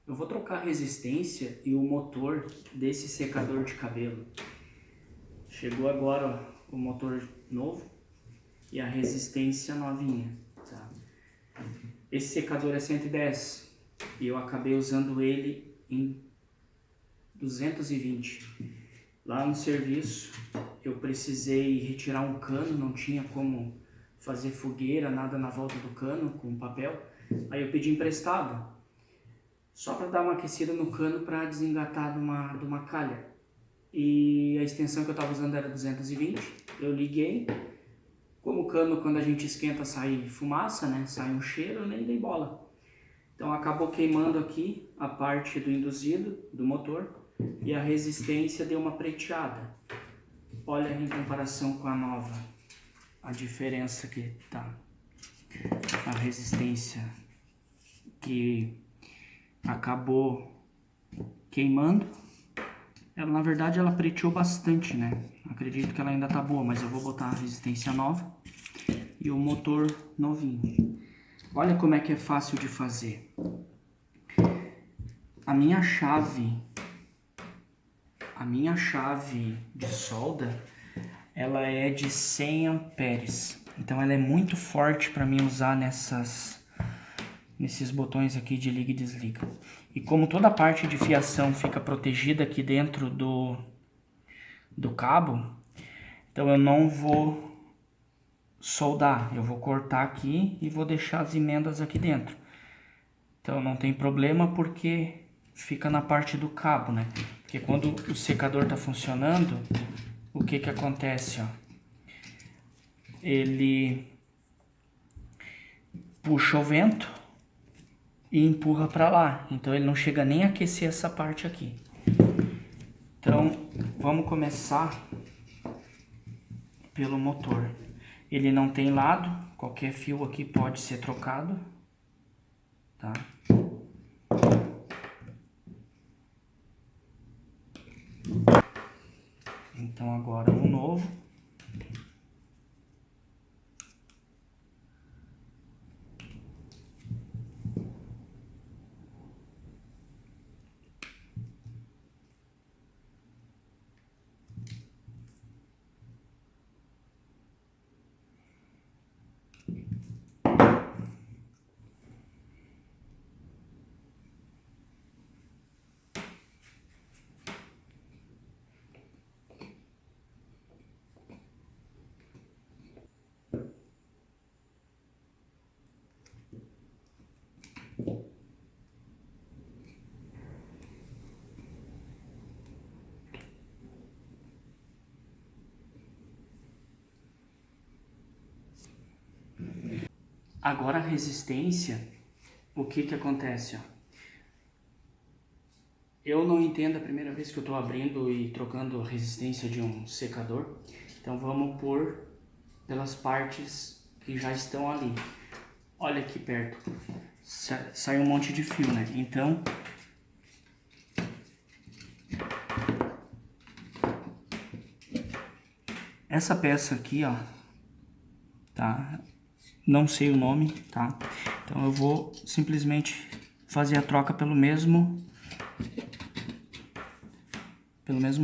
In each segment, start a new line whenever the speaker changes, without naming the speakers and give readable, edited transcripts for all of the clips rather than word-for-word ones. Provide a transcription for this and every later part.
Eu vou trocar a resistência e o motor desse secador de cabelo. Chegou agora, ó, o motor novo e a resistência novinha, tá? Esse secador é 110 e eu acabei usando ele em 220. Lá no serviço eu precisei retirar um cano, não tinha como fazer fogueira, nada na volta do cano com papel. Aí eu pedi emprestado, só para dar uma aquecida no cano para desengatar de uma calha. E a extensão que eu estava usando era 220. Eu liguei. Como o cano, quando a gente esquenta, sai fumaça, né? Sai um cheiro, eu nem dei bola. Então acabou queimando aqui a parte do induzido, do motor, e a resistência deu uma preteada. Olha em comparação com a nova, a diferença que tá. A resistência que acabou queimando, ela na verdade ela preteou bastante, né? Acredito que ela ainda tá boa, mas eu vou botar a resistência nova e o motor novinho. Olha como é que é fácil de fazer. A minha chave de solda, ela é de 100 amperes. Então ela é muito forte para mim usar nesses botões aqui de liga e desliga. E como toda a parte de fiação fica protegida aqui dentro do cabo, então eu não vou soldar, eu vou cortar aqui e vou deixar as emendas aqui dentro. Então não tem problema porque fica na parte do cabo, né? Porque quando o secador está funcionando, o que que acontece, ó? Ele puxa o vento e empurra para lá. Então ele não chega nem a aquecer essa parte aqui. Então vamos começar pelo motor. Ele não tem lado, qualquer fio aqui pode ser trocado, tá? Então agora um novo. Agora a resistência, o que que acontece, ó? Eu não entendo a primeira vez que eu estou abrindo e trocando a resistência de um secador. Então vamos por pelas partes que já estão ali. Olha aqui perto, sai um monte de fio, né? Então essa peça aqui, ó, tá? Não sei o nome, tá? Então eu vou simplesmente fazer a troca pelo mesmo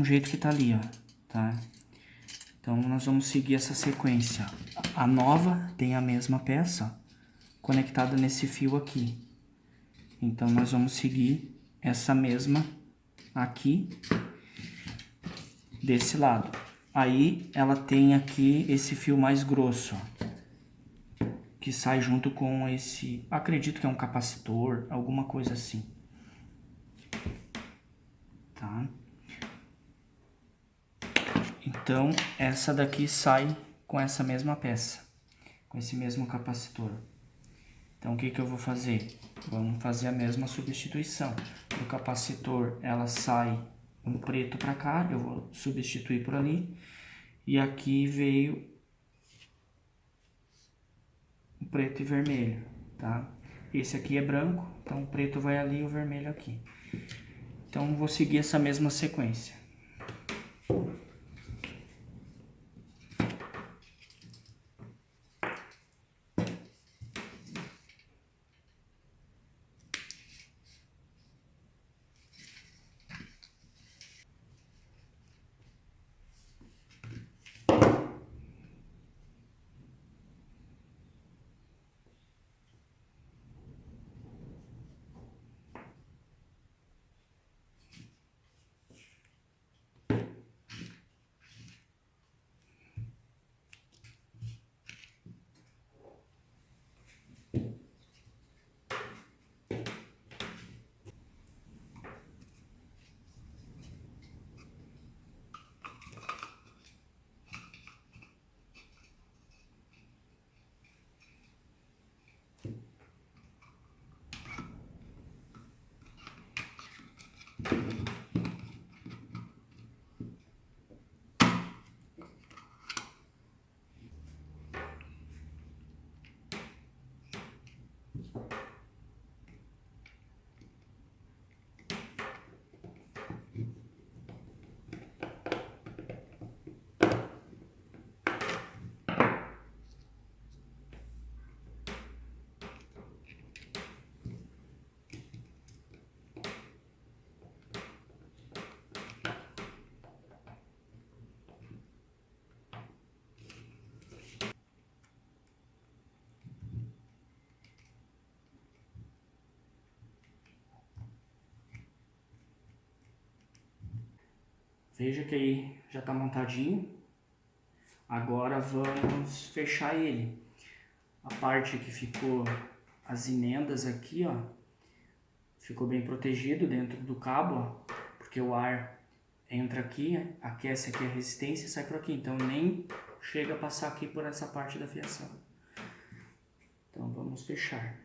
jeito que tá ali, ó, tá? Então nós vamos seguir essa sequência. A nova tem a mesma peça conectada nesse fio aqui. Então nós vamos seguir essa mesma aqui desse lado. Aí ela tem aqui esse fio mais grosso, ó, que sai junto com esse, acredito que é um capacitor, alguma coisa assim. Tá? Então essa daqui sai com essa mesma peça, com esse mesmo capacitor. Então o que que eu vou fazer? Vamos fazer a mesma substituição. Do capacitor ela sai um preto para cá, eu vou substituir por ali. E aqui veio o preto e vermelho, tá? Esse aqui é branco, então o preto vai ali e o vermelho aqui. Então vou seguir essa mesma sequência. Veja que aí já está montadinho. Agora vamos fechar ele. A parte que ficou, as emendas aqui, ó, ficou bem protegido dentro do cabo, ó, porque o ar entra aqui, aquece aqui a resistência e sai por aqui. Então nem chega a passar aqui por essa parte da fiação. Então vamos fechar.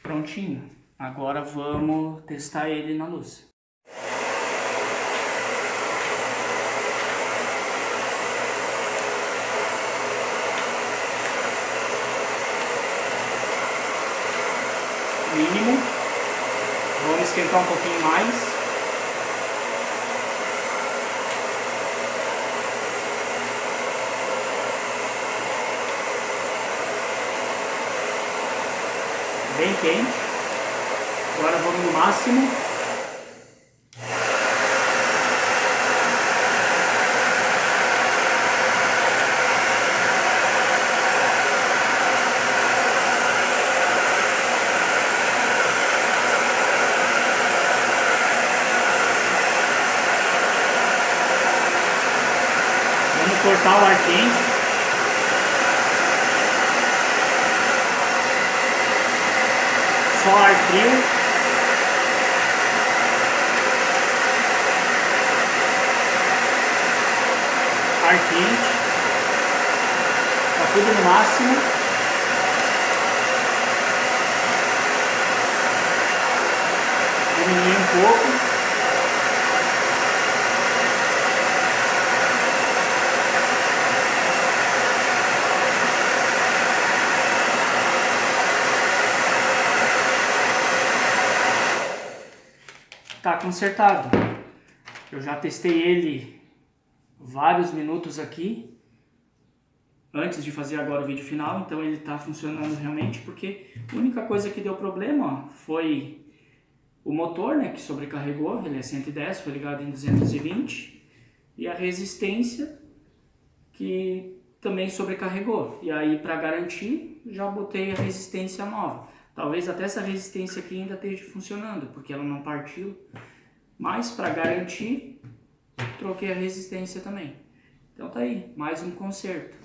Prontinho. Agora vamos testar ele na luz. Mínimo. Vamos esquentar um pouquinho mais. Bem quente. Agora vamos no máximo. Vamos cortar o ar quente. Só ar frio. Ar quente. Tá tudo no máximo. Diminuir um pouco. Tá consertado. Eu já testei ele vários minutos aqui antes de fazer agora o vídeo final, então ele tá funcionando realmente, porque a única coisa que deu problema foi o motor, né, que sobrecarregou. Ele é 110, foi ligado em 220, e a resistência que também sobrecarregou. E aí, para garantir, já botei a resistência nova. Talvez até essa resistência aqui ainda esteja funcionando, porque ela não partiu. Mas para garantir, troquei a resistência também. Então tá aí, mais um conserto.